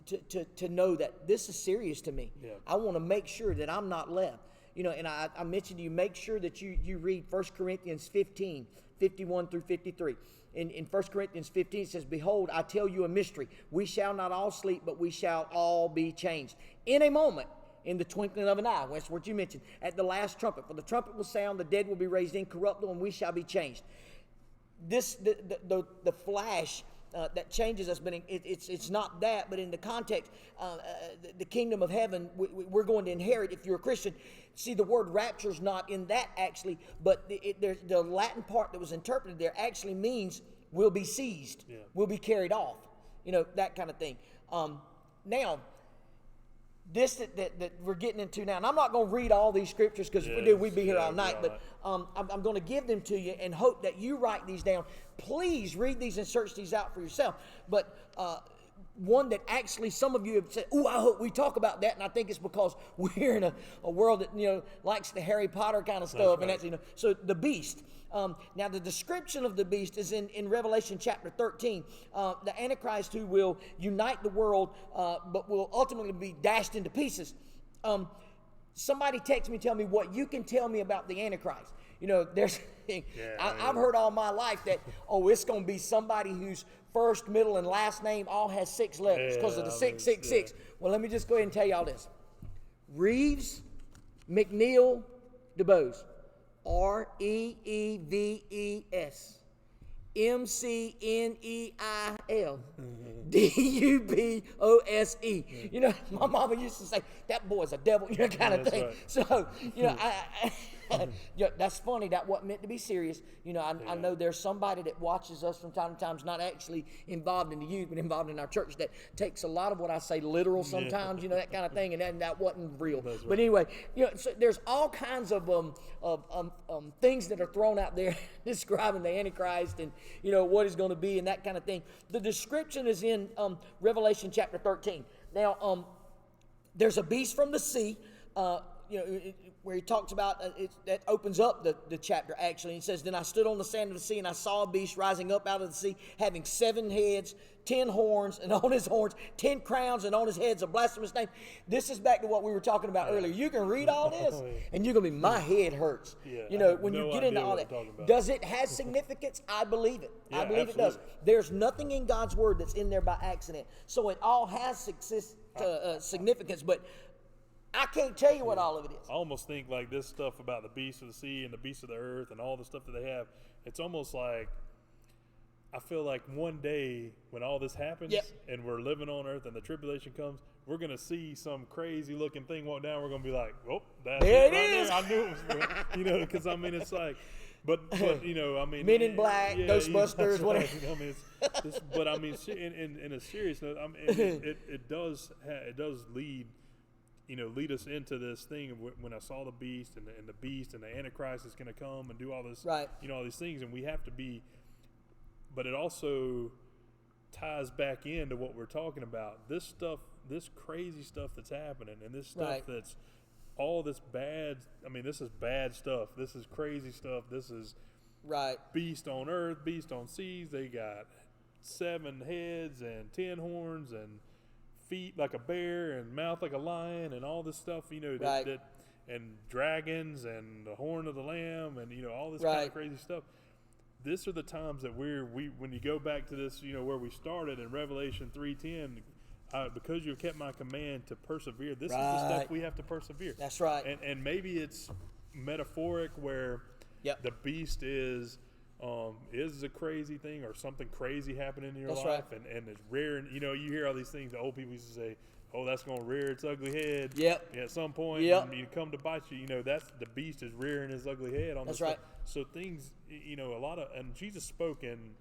To know that this is serious to me. Yeah. I want to make sure that I'm not left. And I mentioned to you, make sure that you read 1 Corinthians 15, 51 through 53. In 1 Corinthians 15, it says, behold, I tell you a mystery. We shall not all sleep, but we shall all be changed. In a moment, in the twinkling of an eye. That's what you mentioned. At the last trumpet. For the trumpet will sound, the dead will be raised incorruptible, and we shall be changed. The flash that changes us, but it's not that. But in the context, the kingdom of heaven, we're going to inherit if you're a Christian. See, the word rapture is not in that actually, but the Latin part that was interpreted there actually means will be seized, will be carried off, that kind of thing. Now, this that we're getting into now, and I'm not going to read all these scriptures because if we do, we'd be here all night, but I'm going to give them to you and hope that you write these down. Please read these and search these out for yourself. But one that actually some of you have said, I hope we talk about that, and I think it's because we're in a world that, likes the Harry Potter kind of stuff, That's right. and that's, so the beast. Now, the description of the beast is in Revelation chapter 13. The Antichrist who will unite the world, but will ultimately be dashed into pieces. Somebody text me, tell me what you can tell me about the Antichrist. I've heard all my life that, it's going to be somebody whose first, middle, and last name all has 6 letters because of the 666. Well, let me just go ahead and tell y'all this. Reeves McNeil DeBose. Reeves McNeil DUBOSE. My mama used to say that boy's a devil, kind of thing. Right. So, that's funny. That wasn't meant to be serious. I know there's somebody that watches us from time to time, is not actually involved in the youth, but involved in our church, that takes a lot of what I say literal sometimes, that kind of thing, and that wasn't real. Right. But anyway, so there's all kinds of things that are thrown out there describing the Antichrist and, what he's going to be and that kind of thing. The description is in Revelation chapter 13. Now, there's a beast from the sea, where he talks about, that opens up the chapter actually. He says, then I stood on the sand of the sea, and I saw a beast rising up out of the sea, having 7 heads, 10 horns, and on his horns 10 crowns, and on his heads a blasphemous name. This is back to what we were talking about earlier. You can read all this, and you're going to be, my head hurts. When you get into all that. Does it have significance? I believe it. I believe absolutely. It does. There's nothing in God's word that's in there by accident. So it all has significance, but I can't tell you what all of it is. I almost think like this stuff about the beast of the sea and the beast of the earth and all the stuff that they have, it's almost like, I feel like one day when all this happens and we're living on earth and the tribulation comes, we're going to see some crazy looking thing walk down. We're going to be like, that's there it right is. There. I knew it was, because it's like, but Men in Black, Ghostbusters, whatever. Right. In a serious note, it does lead us into this thing of when I saw the beast and the beast and the Antichrist is going to come and do all this, all these things, and we have to be. But it also ties back into what we're talking about. This stuff, this crazy stuff that's happening, and this stuff that's all this bad. This is bad stuff. This is crazy stuff. This is beast on earth, beast on seas. They got 7 heads and 10 horns and feet like a bear and mouth like a lion and all this stuff, that and dragons and the horn of the lamb and all this kind of crazy stuff. These are the times that when you go back to this, where we started in Revelation 3:10, because you've kept my command to persevere. This is the stuff we have to persevere. That's right. And maybe it's metaphoric where the beast is a crazy thing or something crazy happening in your life, and it's rearing. You hear all these things. The old people used to say, "Oh, that's going to rear its ugly head." At some point, and you come to bite you. That's the beast is rearing his ugly head on. That's right. So things, a lot of, and Jesus spoke in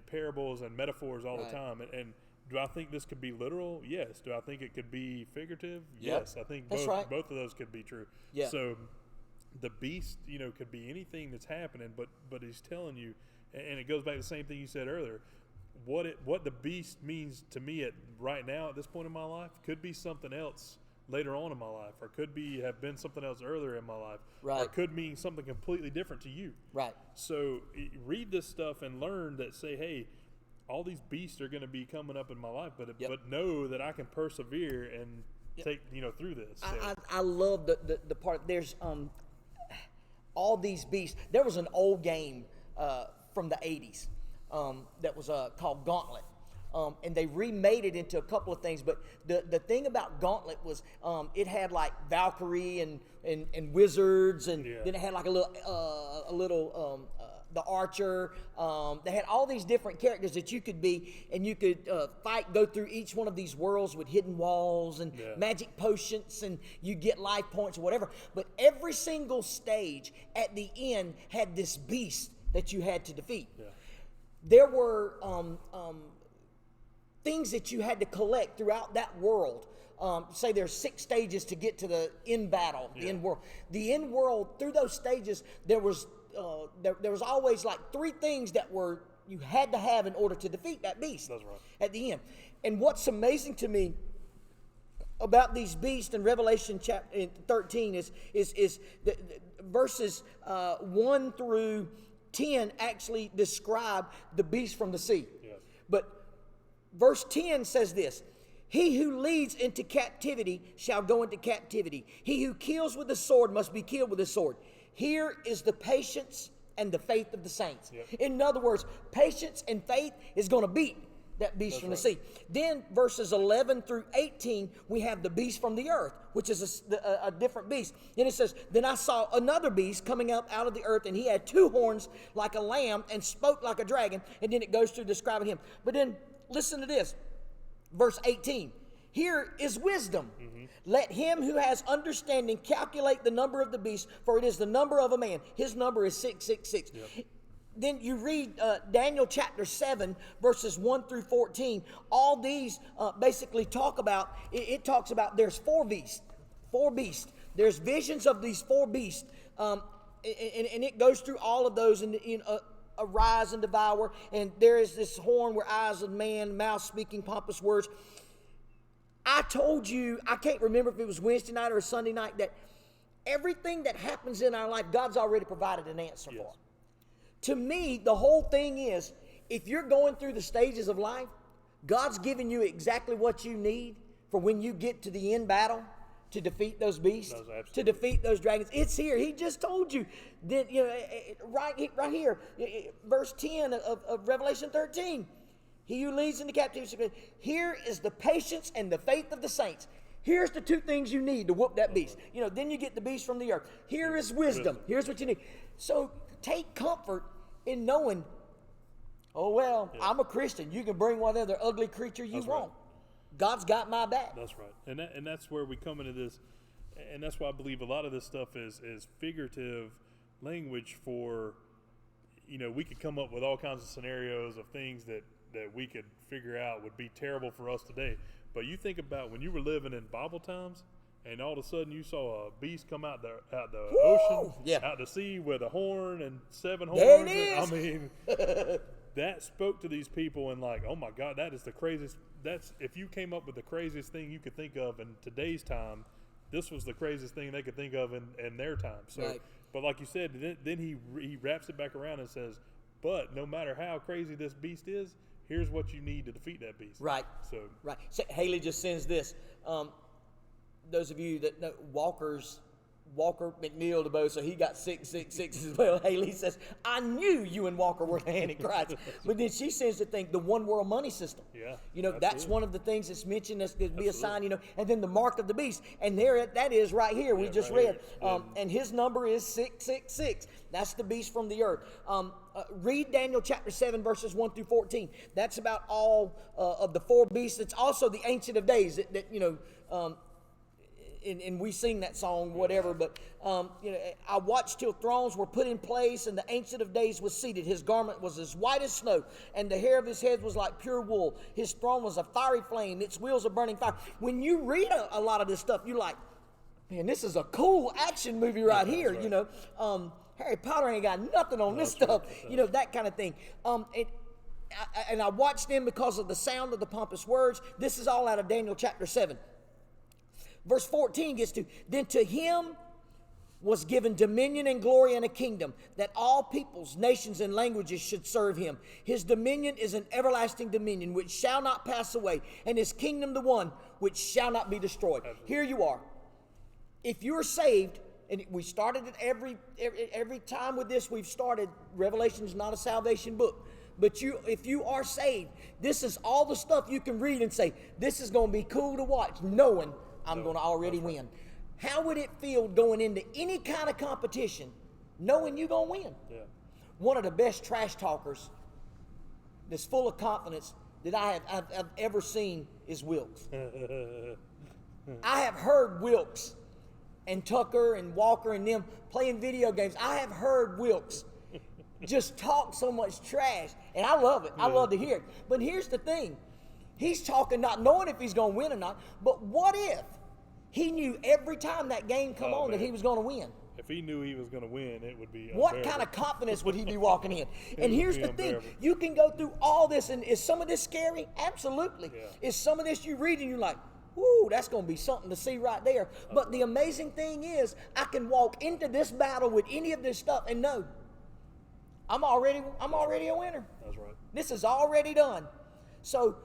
parables and metaphors all the time. And do I think this could be literal? Yes. Do I think it could be figurative? Yes. I think both of those could be true. So the beast, could be anything that's happening, but he's telling you, and it goes back to the same thing you said earlier. What the beast means to me right now at this point in my life could be something else later on in my life, or could have been something else earlier in my life, or could mean something completely different to you. So read this stuff and learn that, say, hey, all these beasts are going to be coming up in my life, but know that I can persevere and take through this. So. I love the part. There's all these beasts. There was an old game from the 80s that was called Gauntlet. And they remade it into a couple of things, but the thing about Gauntlet was it had like Valkyrie and wizards, and then it had like a little the archer. They had all these different characters that you could be, and you could fight, go through each one of these worlds with hidden walls and magic potions, and you get life points or whatever. But every single stage at the end had this beast that you had to defeat. Yeah. There were things that you had to collect throughout that world. Say there's 6 stages to get to the end battle, the end world. The end world, through those stages, there was always like 3 things that you had to have in order to defeat that beast. That's right. At the end. And what's amazing to me about these beasts in Revelation chapter 13 is the verses 1 through 10 actually describe the beast from the sea. Yes. But verse 10 says this: he who leads into captivity shall go into captivity. He who kills with the sword must be killed with the sword. Here is the patience and the faith of the saints. Yep. In other words, patience and faith is going to beat that beast from the sea. Then verses 11 through 18, we have the beast from the earth, which is a different beast. And it says, then I saw another beast coming up out of the earth, and he had 2 horns like a lamb and spoke like a dragon. And then it goes through describing him. But then listen to this. Verse 18, here is wisdom. Mm-hmm. Let him who has understanding calculate the number of the beast, for it is the number of a man. His number is 666. Yep. Then you read Daniel chapter 7, verses 1 through 14. All these basically talk about, it talks about there's 4 beasts. 4 beasts. There's visions of these 4 beasts. And it goes through all of those and arise and devour, and there is this horn where eyes of man, mouth speaking pompous words. I told you, I can't remember if it was Wednesday night or a Sunday night, that everything that happens in our life, God's already provided an answer for. To me, the whole thing is, if you're going through the stages of life, God's giving you exactly what you need for when you get to the end battle to defeat those beasts, to defeat those dragons. It's here. He just told you that, right here, verse 10 of Revelation 13. He who leads into captivity. Here is the patience and the faith of the saints. Here's the 2 things you need to whoop that beast. Then you get the beast from the earth. Here is wisdom. Here's what you need. So take comfort in knowing, I'm a Christian. You can bring whatever ugly creature you want. Right. God's got my back. That's right. And that's where we come into this, and that's why I believe a lot of this stuff is figurative language for, we could come up with all kinds of scenarios of things that we could figure out would be terrible for us today. But you think about when you were living in Bible times, and all of a sudden you saw a beast come out the ocean, out the sea with a horn and 7 horns. There it is. I mean, that spoke to these people, and like, oh my God, that is the craziest. If you came up with the craziest thing you could think of in today's time, this was the craziest thing they could think of in their time. So, right. But like you said, then he wraps it back around and says, but no matter how crazy this beast is, here's what you need to defeat that beast. Right. So Haley just sends this. Those of you that know Walker McNeil DeBow, so he got 666 as well. Haley says, I knew you and Walker were the Antichrist. But then she sends the thing, the one world money system. Yeah. That's one of the things that's mentioned that's going to be a sign, and then the mark of the beast. And that is right here. We just read. And his number is 666. That's the beast from the earth. Read Daniel chapter 7, verses 1 through 14. That's about all of the 4 beasts. It's also the Ancient of Days and we sing that song, whatever, but I watched till thrones were put in place, and the Ancient of Days was seated. His garment was as white as snow, and the hair of his head was like pure wool. His throne was a fiery flame, its wheels a burning fire. When you read a lot of this stuff, you're like, man, this is a cool action movie right here. Right. Harry Potter ain't got nothing on this stuff, that kind of thing. And I watched them because of the sound of the pompous words. This is all out of Daniel chapter 7. Verse 14 gets to, then to him was given dominion and glory and a kingdom, that all peoples, nations, and languages should serve him. His dominion is an everlasting dominion which shall not pass away, and his kingdom the one which shall not be destroyed. Absolutely. Here you are. If you're saved, and we started it every time with this, we've started, Revelation is not a salvation book. But if you are saved, this is all the stuff you can read and say, this is going to be cool to watch, knowing I'm going to already win. How would it feel going into any kind of competition knowing you're going to win? Yeah. one of the best trash talkers that's full of confidence that I've ever seen is Wilkes. I have heard Wilkes and Tucker and Walker and them playing video games. I have heard Wilkes just talk so much trash, and I love it. I love to hear it. But here's the thing. He's talking not knowing if he's going to win or not, but what if he knew every time that game come on that he was going to win? If he knew he was going to win, it would be unbearable. What kind of confidence would he be walking in? And here's the thing. You can go through all this, and is some of this scary? Absolutely. Yeah. Is some of this you read and you're like, whoo, that's going to be something to see right there. But the amazing thing is, I can walk into this battle with any of this stuff and know I'm already a winner. That's right. This is already done. So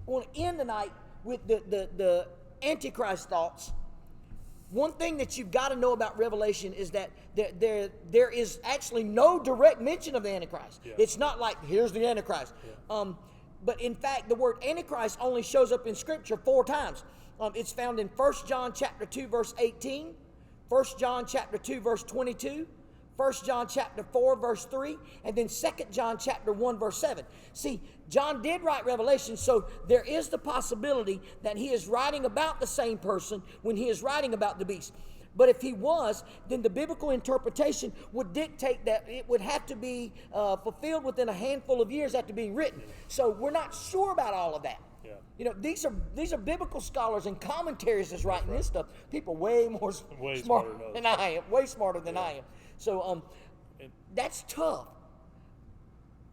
I want to end tonight with the Antichrist thoughts. One thing that you've got to know about Revelation is that there is actually no direct mention of the Antichrist. Yeah. It's not like, here's the Antichrist. Yeah. But in fact, the word Antichrist only shows up in Scripture 4 times. It's found in 1 John chapter 2, verse 18, 1 John chapter 2, verse 22, 1 John chapter 4, verse 3, and then 2 John chapter 1, verse 7. See, John did write Revelation, so there is the possibility that he is writing about the same person when he is writing about the beast. But if he was, then the biblical interpretation would dictate that it would have to be fulfilled within a handful of years after being written. So we're not sure about all of that. Yeah. You know, these are biblical scholars and commentaries that's writing this stuff. People way smarter than I am. Way smarter than I am. So that's tough.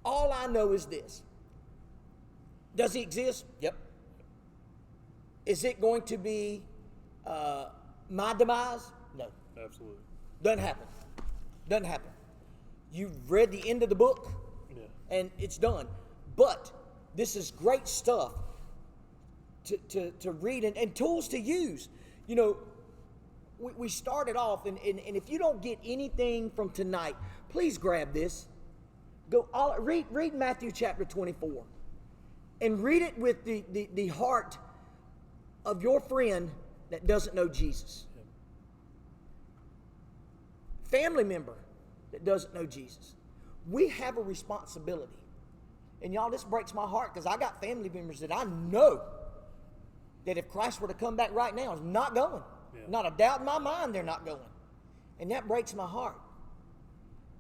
All I know is this. Does he exist? Yep. Is it going to be my demise? No. Absolutely. Doesn't happen. Doesn't happen. You've read the end of the book, and it's done. But this is great stuff to read and tools to use. You know, we started off, and if you don't get anything from tonight, please grab this. Read Matthew chapter 24. And read it with the heart of your friend that doesn't know Jesus. Family member that doesn't know Jesus. We have a responsibility. And y'all, this breaks my heart because I got family members that I know that if Christ were to come back right now is not going. Yeah. Not a doubt in my mind they're not going. And that breaks my heart.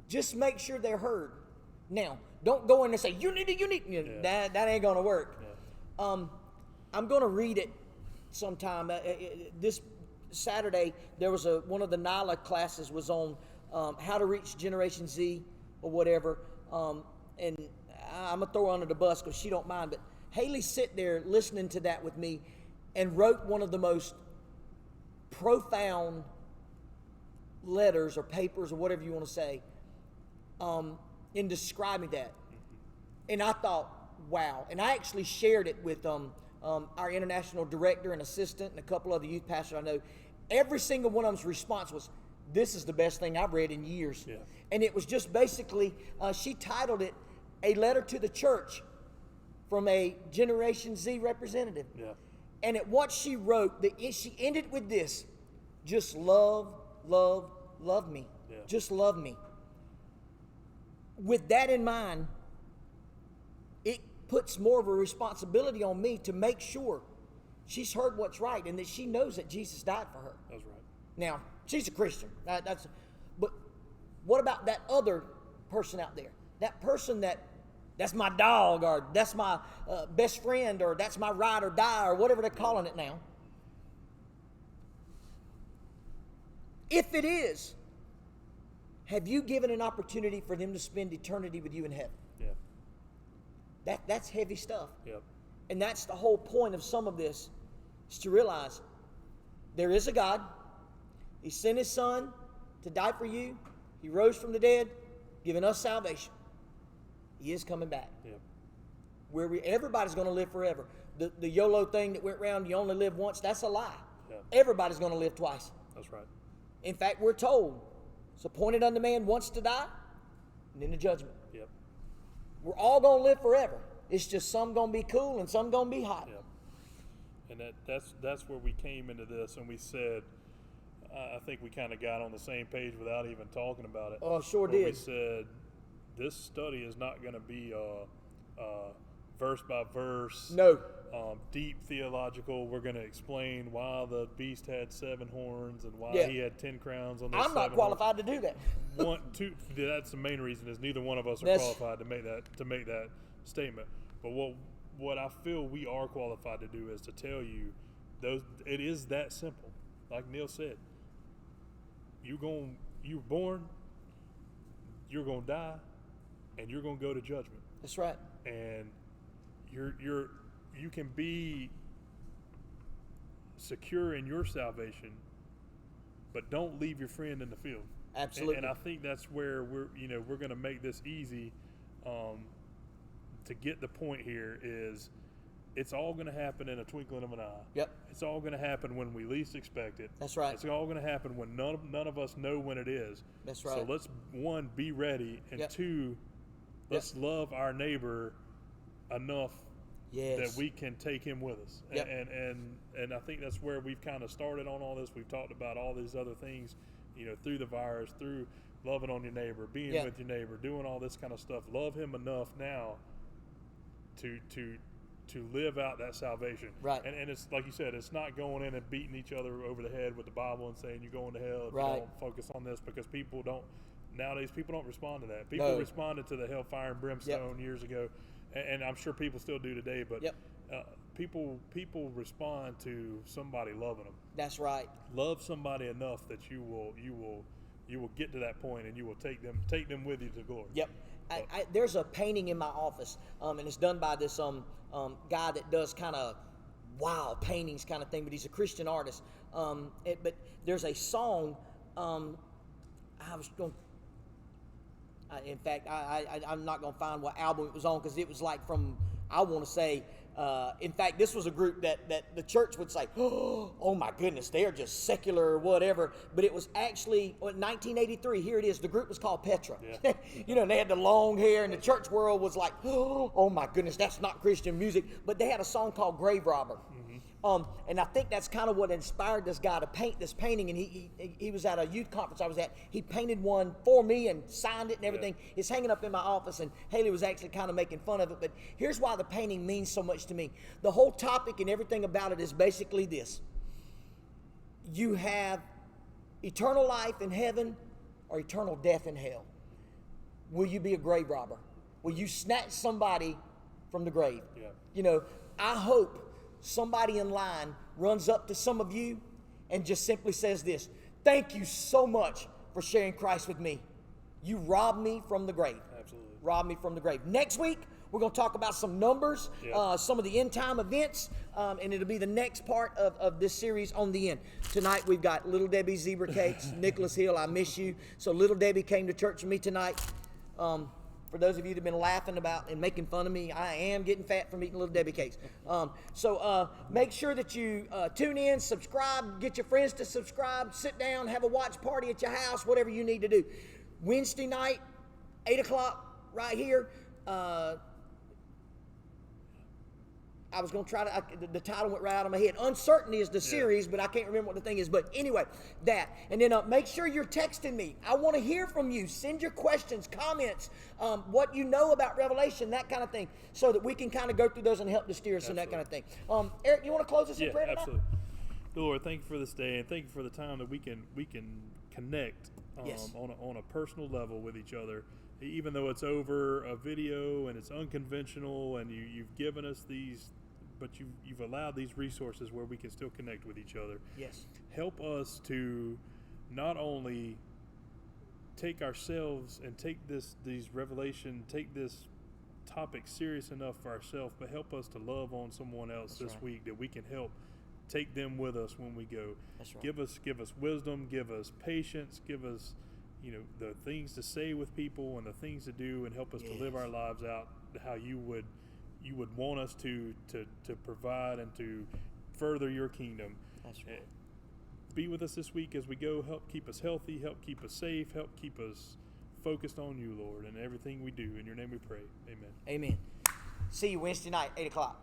Just make sure they're heard. Now, don't go in and say, you need it. That ain't going to work. Yeah. I'm going to read it sometime. This Saturday, there was one of the NILA classes was on how to reach Generation Z or whatever. And I'm going to throw her under the bus because she don't mind. But Haley sit there listening to that with me and wrote one of the most profound letters or papers or whatever you want to say in describing that. And I thought, wow. And I actually shared it with our international director and assistant and a couple other youth pastors I know. Every single one of them's response was, this is the best thing I've read in years. Yeah. And it was just basically, she titled it, A Letter to the Church from a Generation Z representative. Yeah. And at what she wrote, she ended with this, just love me. Yeah. Just love me. With that in mind, it puts more of a responsibility on me to make sure she's heard what's right and that she knows that Jesus died for her. That's right. Now, she's a Christian. But what about that other person out there? That person that's my dog, or that's my best friend, or that's my ride or die, or whatever they're calling it now. If it is, have you given an opportunity for them to spend eternity with you in heaven? Yeah. That's heavy stuff. Yep. And that's the whole point of some of this, is to realize there is a God. He sent His Son to die for you. He rose from the dead, giving us salvation. He is coming back. Yep. Everybody's going to live forever. The YOLO thing that went around, you only live once, that's a lie. Yep. Everybody's going to live twice. That's right. In fact, we're told, it's appointed unto man once to die, and then the judgment. Yep. We're all going to live forever. It's just some going to be cool and some going to be hot. Yep. And that's where we came into this, and we said, I think we kind of got on the same page without even talking about it. Oh, sure did. We said, this study is not going to be verse by verse. No. Deep theological. We're going to explain why the beast had 7 horns and why he had 10 crowns on those 7 I'm not qualified to do that. That's the main reason, is neither one of us are qualified to make that statement. But what I feel we are qualified to do is to tell you, it is that simple. Like Neil said, you're born, you're gonna die, and you're gonna go to judgment. That's right. And you can be secure in your salvation, but don't leave your friend in the field. Absolutely. And I think that's where we're going to make this easy. To get the point here is, it's all going to happen in a twinkling of an eye. Yep. It's all going to happen when we least expect it. That's right. It's all going to happen when none of us know when it is. That's right. So let's, 1, be ready, and 2, let's love our neighbor enough that we can take him with us. Yep. And I think that's where we've kind of started on all this. We've talked about all these other things, through the virus, through loving on your neighbor, being with your neighbor, doing all this kind of stuff. Love him enough now to live out that salvation. Right. And it's like you said, it's not going in and beating each other over the head with the Bible and saying you're going to hell if you don't focus on this, because nowadays people don't respond to that. People responded to the hellfire and brimstone years ago, and I'm sure people still do today, but people respond to somebody loving them. That's right. Love somebody enough that you will get to that point, and you will take them with you to glory. Yep. There's a painting in my office, and it's done by this guy that does kind of wild paintings kind of thing, but he's a Christian artist. But there's a song. I was going. In fact, I'm not going to find what album it was on, because it was like from, I want to say, in fact, this was a group that the church would say, oh my goodness, they are just secular or whatever. But it was actually, in 1983, here it is, the group was called Petra. Yeah. And they had the long hair, and the church world was like, oh my goodness, that's not Christian music. But they had a song called Grave Robber. And I think that's kind of what inspired this guy to paint this painting. And he was at a youth conference I was at. He painted one for me and signed it and everything. Yeah. It's hanging up in my office, and Haley was actually kind of making fun of it. But here's why the painting means so much to me. The whole topic and everything about it is basically this. You have eternal life in heaven or eternal death in hell. Will you be a grave robber? Will you snatch somebody from the grave? Yeah. I hope somebody in line runs up to some of you and just simply says this: thank you so much for sharing Christ with me. You robbed me from the grave. Absolutely. Robbed me from the grave. Next week, we're going to talk about some numbers, some of the end time events, and it'll be the next part of this series on the end. Tonight, we've got Little Debbie zebra cakes. Nicholas Hill, I miss you. So Little Debbie came to church with me tonight. For those of you that have been laughing about and making fun of me, I am getting fat from eating Little Debbie cakes. So make sure that you tune in, subscribe, get your friends to subscribe, sit down, have a watch party at your house, whatever you need to do. Wednesday night, 8 o'clock, right here. I was going to try to, the title went right out of my head. Uncertainty is the series, but I can't remember what the thing is. But anyway, that. And then make sure you're texting me. I want to hear from you. Send your questions, comments, what you know about Revelation, that kind of thing, so that we can kind of go through those and help to steer us and that kind of thing. Eric, you want to close us in prayer tonight? Absolutely. Lord, thank you for this day, and thank you for the time that we can connect on a personal level with each other. Even though it's over a video and it's unconventional, and you've given us these, but you've allowed these resources where we can still connect with each other. Yes. Help us to not only take ourselves and take these revelation, take this topic serious enough for ourselves, but help us to love on someone else this week, that we can help take them with us when we go. That's right. Give us wisdom, give us patience, give us the things to say with people and the things to do, and help us to live our lives out how you would want us to provide and to further your kingdom. That's right. Be with us this week as we go. Help keep us healthy, help keep us safe, help keep us focused on you, Lord, and everything we do. In your name we pray. Amen. Amen. See you Wednesday night, 8 o'clock.